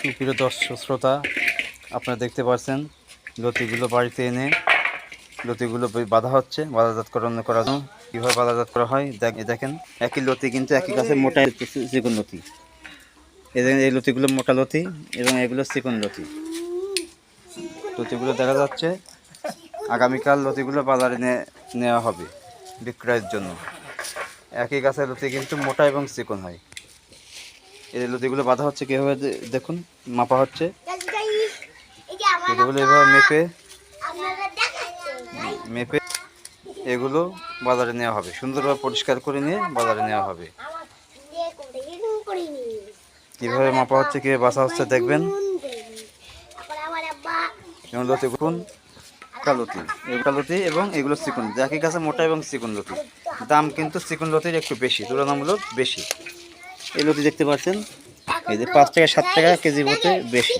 সুপ্রিয় দর্শক শ্রোতা, আপনারা দেখতে পাচ্ছেন লতিগুলো বাড়িতে এনে লতিগুলো বাঁধা হচ্ছে। বাজারজাতকরণ করার জন্য কীভাবে বাজারজাত করা হয় দেখেন। একই লতি কিন্তু একই গাছে মোটা চিকন লতি। এই লতিগুলো মোটা লতি এবং এগুলো চিকন লতি। লতিগুলো দেখা যাচ্ছে আগামীকাল লতিগুলো বাজারে নেওয়া হবে বিক্রয়ের জন্য। একই গাছের লতি কিন্তু মোটা এবং চিকন হয়। এই লতিগুলো বাঁধা হচ্ছে কীভাবে দেখুন, মাপা হচ্ছে। লতিগুলো এভাবে মেপে এগুলো বাজারে নেওয়া হবে, সুন্দরভাবে পরিষ্কার করে নিয়ে বাজারে নেওয়া হবে। কীভাবে মাপা হচ্ছে, কীভাবে বাছা হচ্ছে দেখবেন। এবং লতি গুণ কালতি এবং এগুলো চিকন, একই গাছে মোটা এবং চিকন লতি। দাম কিন্তু চিকন লতির একটু বেশি, তুলনামূলক বেশি। এই লতি দেখতে পাচ্ছেন, এই যে 5 টাকা 7 টাকা কেজি মতো বেশি।